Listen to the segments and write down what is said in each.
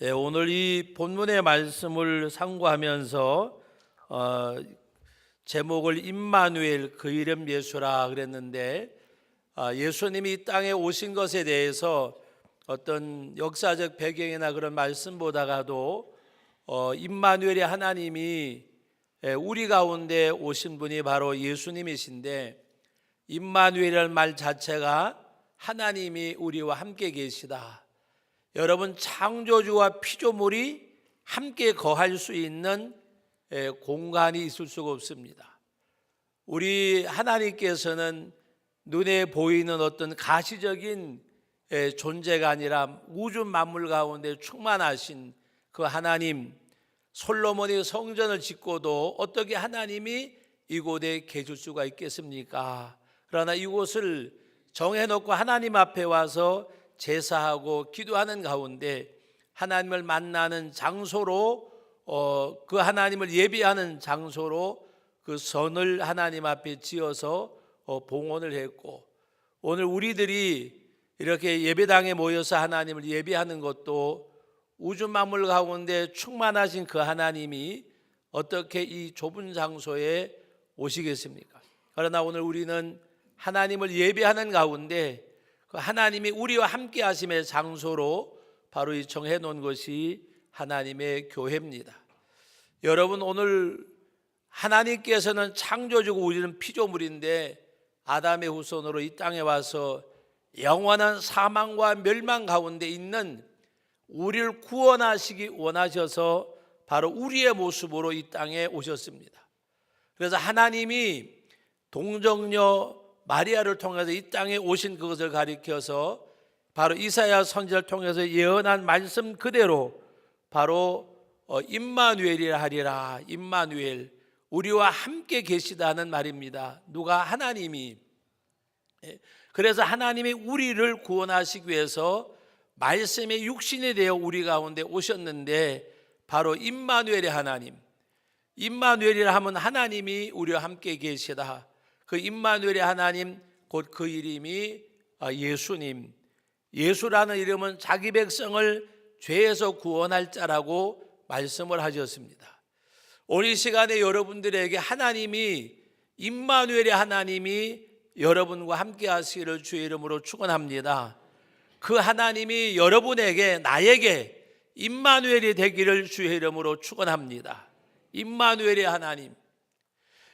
오늘 이 본문의 말씀을 상고하면서 제목을 임마누엘, 그 이름 예수라 그랬는데, 예수님이 이 땅에 오신 것에 대해서 어떤 역사적 배경이나 그런 말씀보다가도 임마누엘의 하나님이 우리 가운데 오신 분이 바로 예수님이신데, 임마누엘이라는 말 자체가 하나님이 우리와 함께 계시다. 여러분, 창조주와 피조물이 함께 거할 수 있는 공간이 있을 수가 없습니다. 우리 하나님께서는 눈에 보이는 어떤 가시적인 존재가 아니라 우주 만물 가운데 충만하신 그 하나님, 솔로몬이 성전을 짓고도 어떻게 하나님이 이곳에 계실 수가 있겠습니까? 그러나 이곳을 정해놓고 하나님 앞에 와서 제사하고 기도하는 가운데 하나님을 만나는 장소로, 그 하나님을 예배하는 장소로 그 선을 하나님 앞에 지어서 봉헌을 했고, 오늘 우리들이 이렇게 예배당에 모여서 하나님을 예배하는 것도 우주 만물 가운데 충만하신 그 하나님이 어떻게 이 좁은 장소에 오시겠습니까? 그러나 오늘 우리는 하나님을 예배하는 가운데 그 하나님이 우리와 함께 하심의 장소로 바로 이 정해 놓은 것이 하나님의 교회입니다. 여러분, 오늘 하나님께서는 창조주고 우리는 피조물인데 아담의 후손으로 이 땅에 와서 영원한 사망과 멸망 가운데 있는 우리를 구원하시기 원하셔서 바로 우리의 모습으로 이 땅에 오셨습니다. 그래서 하나님이 동정녀 마리아를 통해서 이 땅에 오신 그것을 가리켜서 바로 이사야 선지자를 통해서 예언한 말씀 그대로 바로 임마누엘이라 하리라. 임마누엘, 우리와 함께 계시다는 말입니다. 누가? 하나님이. 그래서 하나님이 우리를 구원하시기 위해서 말씀의 육신이 되어 우리 가운데 오셨는데 바로 임마누엘의 하나님, 임마누엘이라 하면 하나님이 우리와 함께 계시다. 그 임마누엘의 하나님, 곧 그 이름이 예수님. 예수라는 이름은 자기 백성을 죄에서 구원할 자라고 말씀을 하셨습니다. 오늘 이 시간에 여러분들에게 하나님이, 임마누엘의 하나님이 여러분과 함께 하시기를 주의 이름으로 축원합니다. 그 하나님이 여러분에게, 나에게 임마누엘이 되기를 주의 이름으로 축원합니다. 임마누엘의 하나님.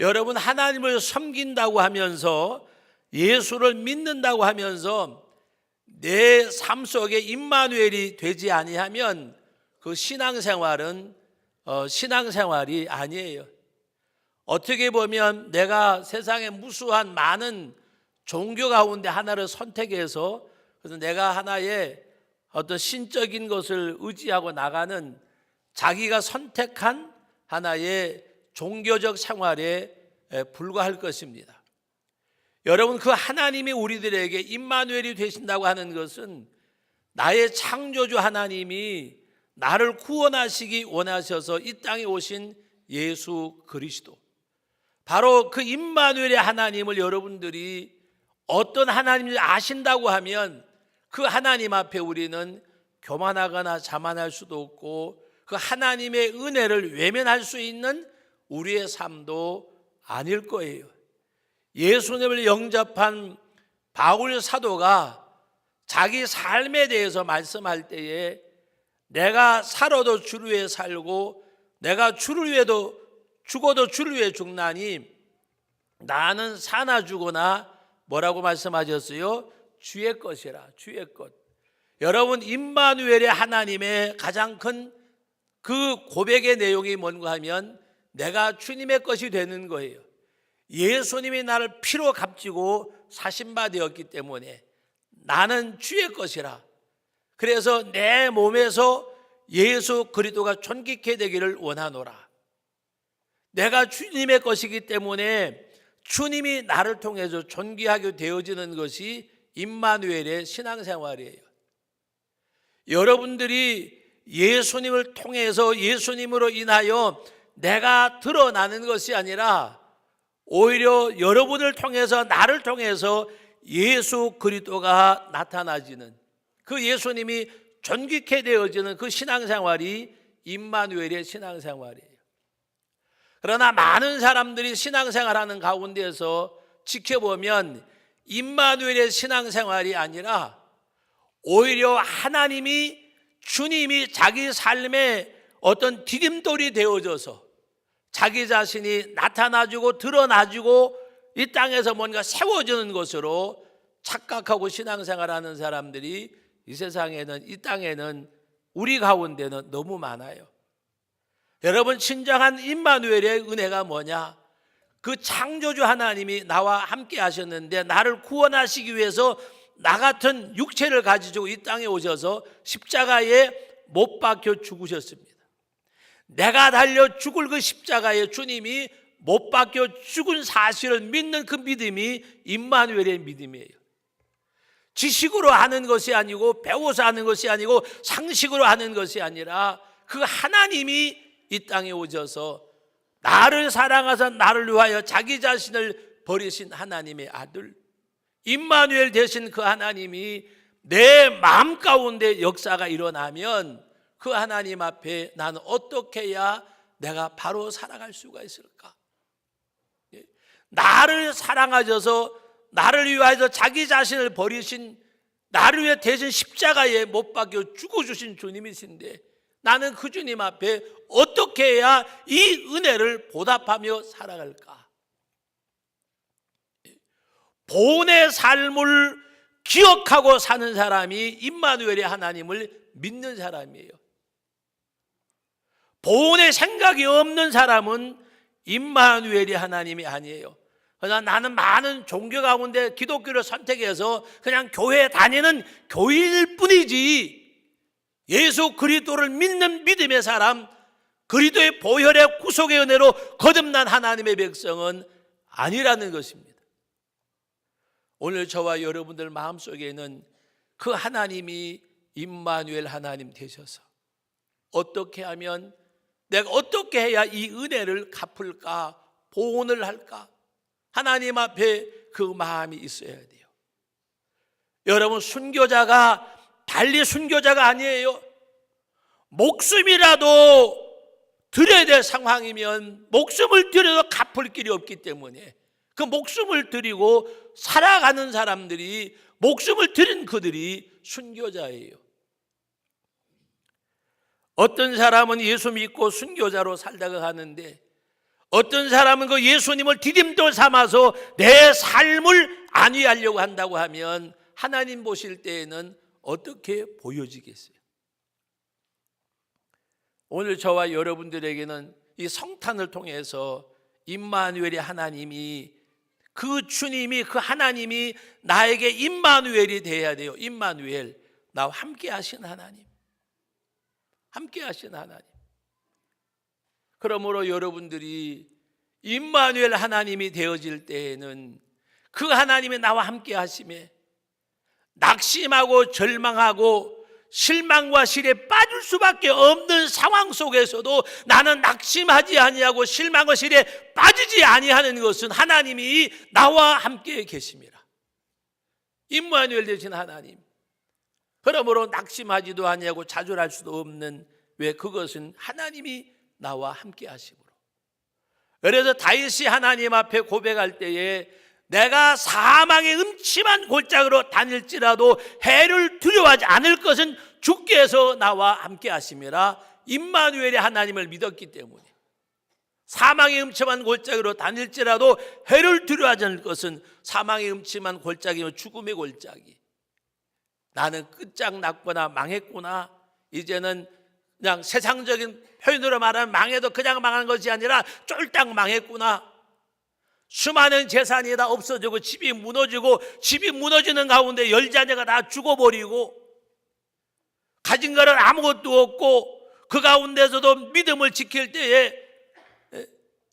여러분, 하나님을 섬긴다고 하면서, 예수를 믿는다고 하면서 내 삶 속에 임마누엘이 되지 아니하면 그 신앙생활은 신앙생활이 아니에요. 어떻게 보면 내가 세상에 무수한 많은 종교 가운데 하나를 선택해서, 그래서 내가 하나의 어떤 신적인 것을 의지하고 나가는 자기가 선택한 하나의 종교적 생활에 불과할 것입니다. 여러분, 그 하나님이 우리들에게 임마누엘이 되신다고 하는 것은 나의 창조주 하나님이 나를 구원하시기 원하셔서 이 땅에 오신 예수 그리스도, 바로 그 임마누엘의 하나님을 여러분들이 어떤 하나님인지 아신다고 하면 그 하나님 앞에 우리는 교만하거나 자만할 수도 없고 그 하나님의 은혜를 외면할 수 있는 우리의 삶도 아닐 거예요. 예수님을 영접한 바울 사도가 자기 삶에 대해서 말씀할 때에 내가 살아도 주를 위해 살고 내가 주를 위해도 죽어도 주를 위해 죽나니 나는 사나 죽으나 뭐라고 말씀하셨어요? 주의 것이라, 주의 것. 여러분, 임마누엘의 하나님의 가장 큰 그 고백의 내용이 뭔가 하면 내가 주님의 것이 되는 거예요. 예수님이 나를 피로 값지고 사신 바 되었기 때문에 나는 주의 것이라. 그래서 내 몸에서 예수 그리스도가 존귀케 되기를 원하노라. 내가 주님의 것이기 때문에 주님이 나를 통해서 존귀하게 되어지는 것이 임마누엘의 신앙생활이에요. 여러분들이 예수님을 통해서, 예수님으로 인하여 내가 드러나는 것이 아니라 오히려 여러분을 통해서, 나를 통해서 예수 그리스도가 나타나지는, 그 예수님이 존귀케 되어지는 그 신앙생활이 임마누엘의 신앙생활이에요. 그러나 많은 사람들이 신앙생활하는 가운데서 지켜보면 임마누엘의 신앙생활이 아니라 오히려 하나님이, 주님이 자기 삶에 어떤 디딤돌이 되어져서 자기 자신이 나타나주고 드러나주고 이 땅에서 뭔가 세워지는 것으로 착각하고 신앙생활하는 사람들이 이 세상에는, 이 땅에는, 우리 가운데는 너무 많아요. 여러분, 진정한 임마누엘의 은혜가 뭐냐? 그 창조주 하나님이 나와 함께 하셨는데 나를 구원하시기 위해서 나 같은 육체를 가지고 이 땅에 오셔서 십자가에 못 박혀 죽으셨습니다. 내가 달려 죽을 그 십자가에 주님이 못 박혀 죽은 사실을 믿는 그 믿음이 임마누엘의 믿음이에요. 지식으로 하는 것이 아니고 배워서 하는 것이 아니고 상식으로 하는 것이 아니라 그 하나님이 이 땅에 오셔서 나를 사랑하사 나를 위하여 자기 자신을 버리신 하나님의 아들 임마누엘 되신 그 하나님이 내 마음 가운데 역사가 일어나면 그 하나님 앞에 나는 어떻게 해야 내가 바로 살아갈 수가 있을까? 나를 사랑하셔서 나를 위하여 자기 자신을 버리신, 나를 위해 대신 십자가에 못 박혀 죽어주신 주님이신데 나는 그 주님 앞에 어떻게 해야 이 은혜를 보답하며 살아갈까? 본의 삶을 기억하고 사는 사람이 임마누엘의 하나님을 믿는 사람이에요. 본의 생각이 없는 사람은 임마누엘의 하나님이 아니에요. 그러나 나는 많은 종교 가운데 기독교를 선택해서 그냥 교회에 다니는 교인일 뿐이지 예수 그리스도를 믿는 믿음의 사람, 그리스도의 보혈의 구속의 은혜로 거듭난 하나님의 백성은 아니라는 것입니다. 오늘 저와 여러분들 마음속에는 그 하나님이 임마누엘 하나님 되셔서 어떻게 하면, 내가 어떻게 해야 이 은혜를 갚을까, 보온을 할까, 하나님 앞에 그 마음이 있어야 돼요. 여러분, 순교자가 달리 순교자가 아니에요. 목숨이라도 드려야 될 상황이면 목숨을 드려도 갚을 길이 없기 때문에 그 목숨을 드리고 살아가는 사람들이, 목숨을 드린 그들이 순교자예요. 어떤 사람은 예수 믿고 순교자로 살다가 가는데 어떤 사람은 그 예수님을 디딤돌 삼아서 내 삶을 안위하려고 한다고 하면 하나님 보실 때에는 어떻게 보여지겠어요? 오늘 저와 여러분들에게는 이 성탄을 통해서 임마누엘의 하나님이, 그 주님이, 그 하나님이 나에게 임마누엘이 되어야 돼요. 임마누엘, 나와 함께 하신 하나님, 함께 하신 하나님. 그러므로 여러분들이 임마누엘 하나님이 되어질 때에는 그 하나님이 나와 함께 하심에 낙심하고 절망하고 실망과 실에 빠질 수밖에 없는 상황 속에서도 나는 낙심하지 아니하고 실망과 실에 빠지지 아니하는 것은 하나님이 나와 함께 계심이라. 임마누엘 되신 하나님. 그러므로 낙심하지도 아니하고 좌절할 수도 없는, 왜? 그것은 하나님이 나와 함께 하심으로. 그래서 다윗이 하나님 앞에 고백할 때에 내가 사망의 음침한 골짜기로 다닐지라도 해를 두려워하지 않을 것은 주께서 나와 함께 하심이라. 임마누엘의 하나님을 믿었기 때문에 사망의 음침한 골짜기로 다닐지라도 해를 두려워하지 않을 것은, 사망의 음침한 골짜기는 죽음의 골짜기. 나는 끝장났구나, 망했구나, 이제는 그냥 세상적인 표현으로 말하면 망해도 그냥 망한 것이 아니라 쫄딱 망했구나. 수많은 재산이 다 없어지고 집이 무너지고, 집이 무너지는 가운데 열 자녀가 다 죽어버리고 가진 거는 아무것도 없고, 그 가운데서도 믿음을 지킬 때에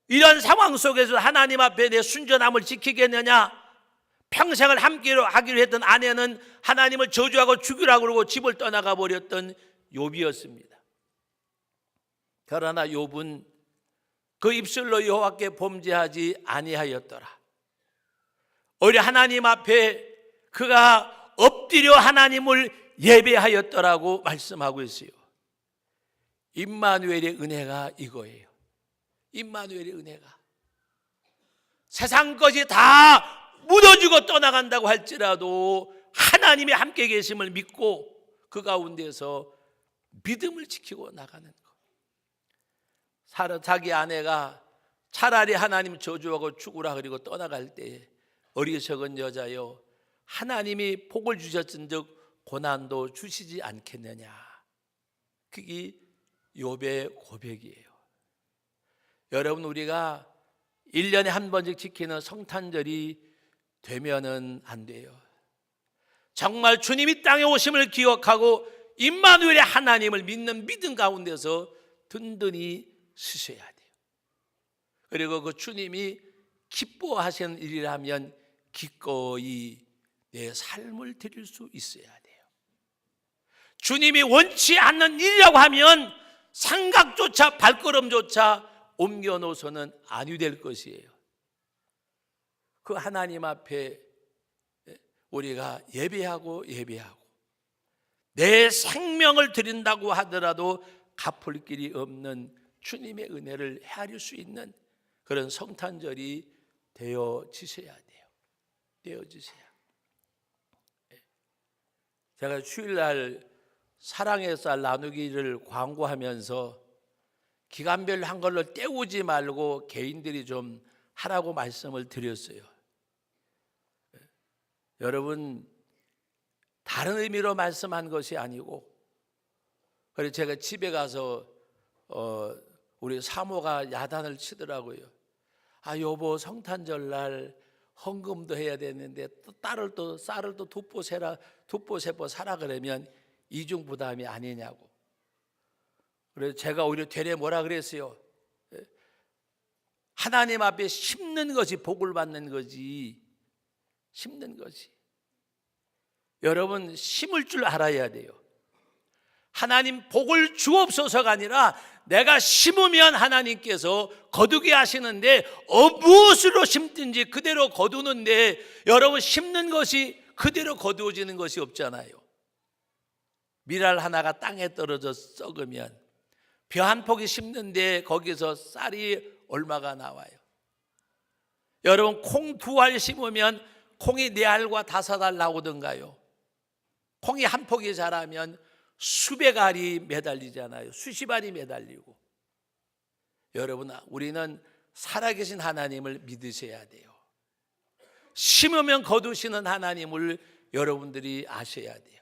이런 상황 속에서 하나님 앞에 내 순전함을 지키겠느냐? 평생을 함께 하기로 했던 아내는 하나님을 저주하고 죽이라고 그러고 집을 떠나가 버렸던 욥이었습니다. 그러나 욥은 그 입술로 여호와께 범죄하지 아니하였더라. 오히려 하나님 앞에 그가 엎드려 하나님을 예배하였더라고 말씀하고 있어요. 임마누엘의 은혜가 이거예요. 임마누엘의 은혜가 세상 것이 다 무너지고 떠나간다고 할지라도 하나님이 함께 계심을 믿고 그 가운데서 믿음을 지키고 나가는 것. 자기 아내가 차라리 하나님 저주하고 죽으라 그리고 떠나갈 때 어리석은 여자여 하나님이 복을 주셨은즉 고난도 주시지 않겠느냐. 그게 욥의 고백이에요. 여러분, 우리가 1년에 한 번씩 지키는 성탄절이 되면은 안 돼요. 정말 주님이 땅에 오심을 기억하고 임마누엘의 하나님을 믿는 믿음 가운데서 든든히 서셔야 돼요. 그리고 그 주님이 기뻐하시는 일이라면 기꺼이 내 삶을 드릴 수 있어야 돼요. 주님이 원치 않는 일이라고 하면 생각조차 발걸음조차 옮겨놓아서는 아니 될 것이에요. 그 하나님 앞에 우리가 예배하고 내 생명을 드린다고 하더라도 갚을 길이 없는 주님의 은혜를 헤아릴 수 있는 그런 성탄절이 되어지셔야 돼요. 되어지셔야. 제가 주일날 사랑의 쌀 나누기를 광고하면서 기간별 한 걸로 때우지 말고 개인들이 좀 하라고 말씀을 드렸어요. 여러분, 다른 의미로 말씀한 것이 아니고, 그래서 제가 집에 가서 우리 사모가 야단을 치더라고요. 아, 여보, 성탄절날 헌금도 해야 되는데 쌀을 또 돋보세포 사라 그러면 이중 부담이 아니냐고. 그래서 제가 오히려 되레 뭐라 그랬어요? 하나님 앞에 심는 것이 복을 받는 거지. 심는 것이. 여러분, 심을 줄 알아야 돼요. 하나님 복을 주옵소서가 아니라 내가 심으면 하나님께서 거두게 하시는데 무엇으로 심든지 그대로 거두는데, 여러분, 심는 것이 그대로 거두어지는 것이 없잖아요. 밀알 하나가 땅에 떨어져 썩으면 벼 한 폭이 심는데 거기서 쌀이 얼마가 나와요. 여러분, 콩 2알 심으면 콩이 4알과 5알 나오던가요? 콩이 한 폭이 자라면 수백 알이 매달리잖아요. 수십 알이 매달리고. 여러분, 우리는 살아계신 하나님을 믿으셔야 돼요. 심으면 거두시는 하나님을 여러분들이 아셔야 돼요.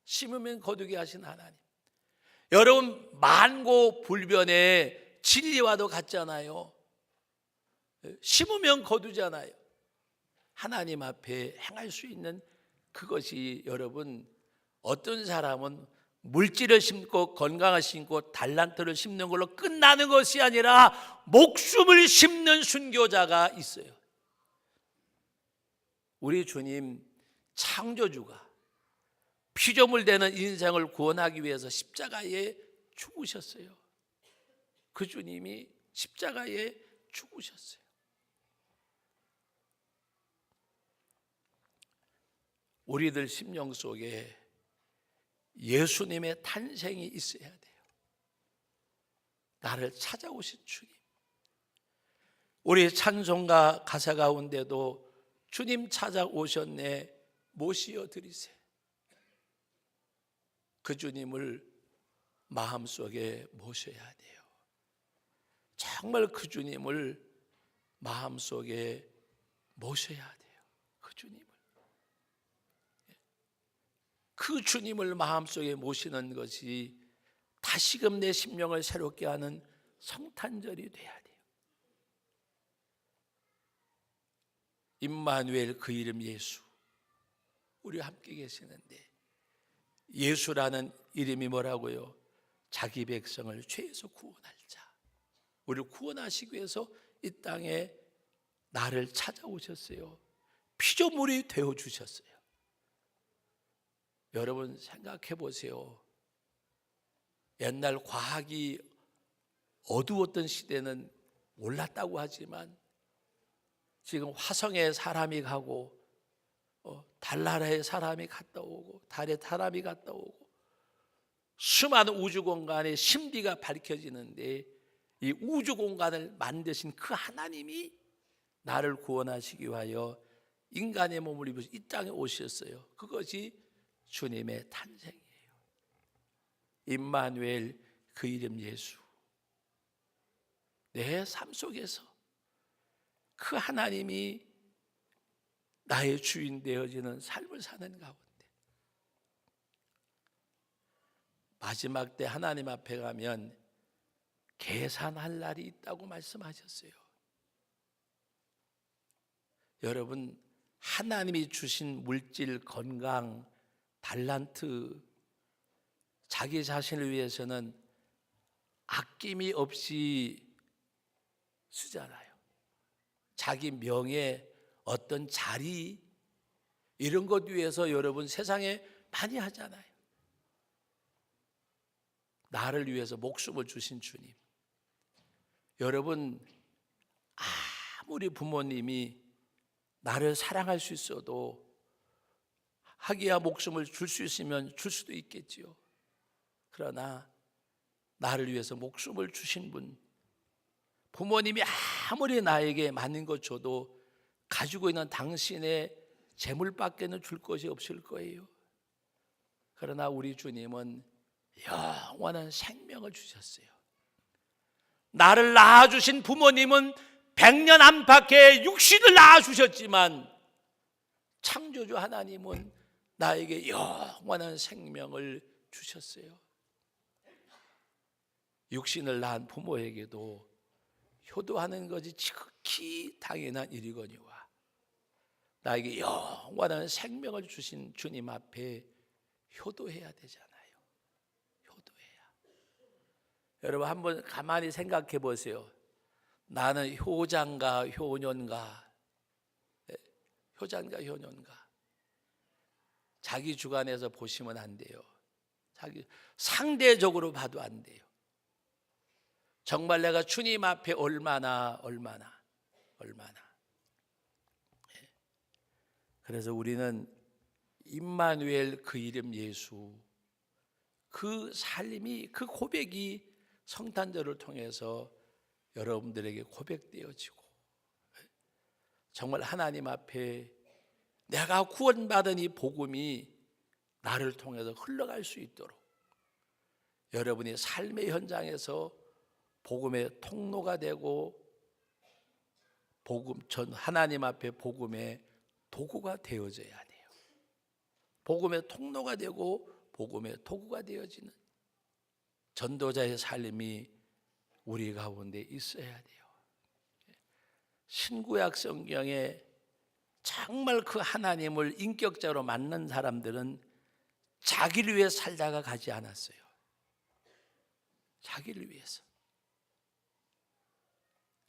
심으면 거두게 하신 하나님. 여러분, 만고불변의 진리와도 같잖아요. 심으면 거두잖아요. 하나님 앞에 행할 수 있는 그것이, 여러분, 어떤 사람은 물질을 심고 건강을 심고 달란트를 심는 걸로 끝나는 것이 아니라 목숨을 심는 순교자가 있어요. 우리 주님 창조주가 피조물 되는 인생을 구원하기 위해서 십자가에 죽으셨어요. 그 주님이 십자가에 죽으셨어요. 우리들 심령 속에 예수님의 탄생이 있어야 돼요. 나를 찾아오신 주님. 우리 찬송가 가사 가운데도 주님 찾아오셨네 모시어 드리세. 그 주님을 마음속에 모셔야 돼요. 정말 그 주님을 마음속에 모셔야 돼요. 그 주님을. 그 주님을 마음속에 모시는 것이 다시금 내 심령을 새롭게 하는 성탄절이 돼야 돼요. 임마누엘, 그 이름 예수. 우리와 함께 계시는데 예수라는 이름이 뭐라고요? 자기 백성을 죄에서 구원할 자. 우리를 구원하시기 위해서 이 땅에 나를 찾아오셨어요. 피조물이 되어주셨어요. 여러분, 생각해 보세요. 옛날 과학이 어두웠던 시대는 몰랐다고 하지만 지금 화성에 사람이 가고 달나라에 사람이 갔다 오고 달에 사람이 갔다 오고 수많은 우주 공간에 신비가 밝혀지는데, 이 우주 공간을 만드신 그 하나님이 나를 구원하시기 위하여 인간의 몸을 입으시 이 땅에 오셨어요. 그것이 주님의 탄생이에요. 임마누엘, 그 이름 예수. 내 삶 속에서 그 하나님이 나의 주인 되어지는 삶을 사는 가운데 마지막 때 하나님 앞에 가면 계산할 날이 있다고 말씀하셨어요. 여러분, 하나님이 주신 물질, 건강, 달란트, 자기 자신을 위해서는 아낌이 없이 쓰잖아요. 자기 명예, 어떤 자리, 이런 것 위해서 여러분 세상에 많이 하잖아요. 나를 위해서 목숨을 주신 주님. 여러분, 아무리 부모님이 나를 사랑할 수 있어도 하기야 목숨을 줄 수 있으면 줄 수도 있겠지요. 그러나 나를 위해서 목숨을 주신 분, 부모님이 아무리 나에게 많은 것 줘도 가지고 있는 당신의 재물밖에는 줄 것이 없을 거예요. 그러나 우리 주님은 영원한 생명을 주셨어요. 나를 낳아주신 부모님은 100년 안팎의 육신을 낳아주셨지만 창조주 하나님은 나에게 영원한 생명을 주셨어요. 육신을 낳은 부모에게도 효도하는 것이 지극히 당연한 일이거니와 나에게 영원한 생명을 주신 주님 앞에 효도해야 되잖아요. 효도해야. 여러분, 한번 가만히 생각해 보세요. 나는 효자인가 효녀인가? 효자인가 효녀인가? 자기 주관에서 보시면 안 돼요. 상대적으로 봐도 안 돼요. 정말 내가 주님 앞에 얼마나. 그래서 우리는 임마누엘, 그 이름 예수, 그 삶이, 그 고백이 성탄절을 통해서 여러분들에게 고백되어지고, 정말 하나님 앞에 내가 구원받은 이 복음이 나를 통해서 흘러갈 수 있도록 여러분이 삶의 현장에서 복음의 통로가 되고 하나님 앞에 복음의 도구가 되어져야 돼요. 복음의 통로가 되고 복음의 도구가 되어지는 전도자의 삶이 우리 가운데 있어야 돼요. 신구약 성경에 정말 그 하나님을 인격적으로 만난 사람들은 자기를 위해 살다가 가지 않았어요. 자기를 위해서.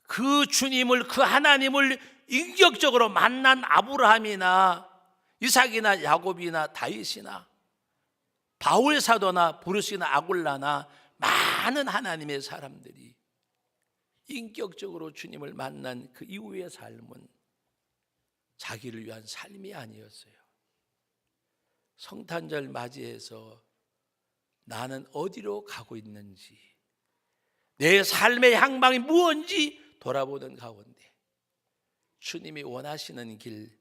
그 주님을, 그 하나님을 인격적으로 만난 아브라함이나 이삭이나 야곱이나 다윗이나 바울 사도나 브루스나 아굴라나 많은 하나님의 사람들이 인격적으로 주님을 만난 그 이후의 삶은 자기를 위한 삶이 아니었어요. 성탄절 맞이해서 나는 어디로 가고 있는지, 내 삶의 향방이 무엇인지 돌아보는 가운데 주님이 원하시는 길,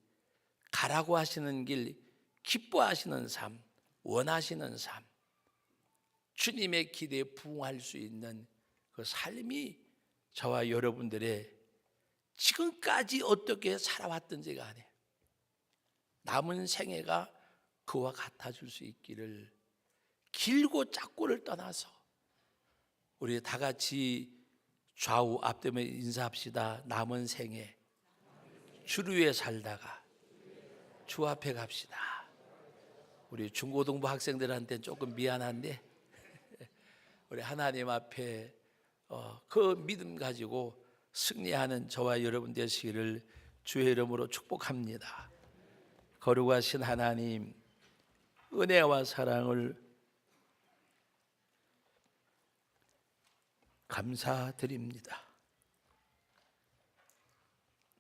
가라고 하시는 길, 기뻐하시는 삶, 원하시는 삶, 주님의 기대에 부응할 수 있는 그 삶이 저와 여러분들의 지금까지 어떻게 살아왔던지 간에 남은 생애가 그와 같아질 수 있기를, 길고 짧고를 떠나서 우리 다 같이 좌우 앞뒤면 인사합시다. 남은 생애 주를 위해 살다가 주 앞에 갑시다. 우리 중고등부 학생들한테는 조금 미안한데 우리 하나님 앞에 그 믿음 가지고 승리하는 저와 여러분 되시기를 주의 이름으로 축복합니다. 거룩하신 하나님, 은혜와 사랑을 감사드립니다.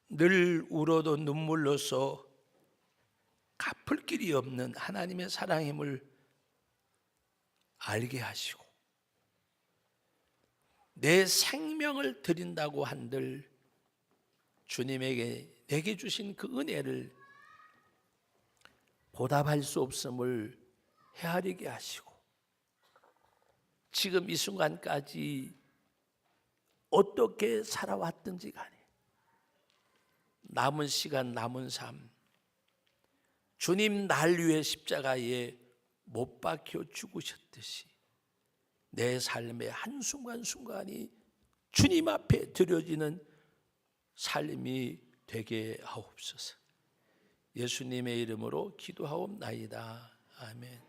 늘 울어도 눈물로써 갚을 길이 없는 하나님의 사랑임을 알게 하시고 내 생명을 드린다고 한들 주님에게 내게 주신 그 은혜를 보답할 수 없음을 헤아리게 하시고 지금 이 순간까지 어떻게 살아왔든지 간에 남은 시간 남은 삶 주님 날 위해 십자가에 못 박혀 죽으셨듯이 내 삶의 한순간순간이 주님 앞에 드려지는 삶이 되게 하옵소서. 예수님의 이름으로 기도하옵나이다. 아멘.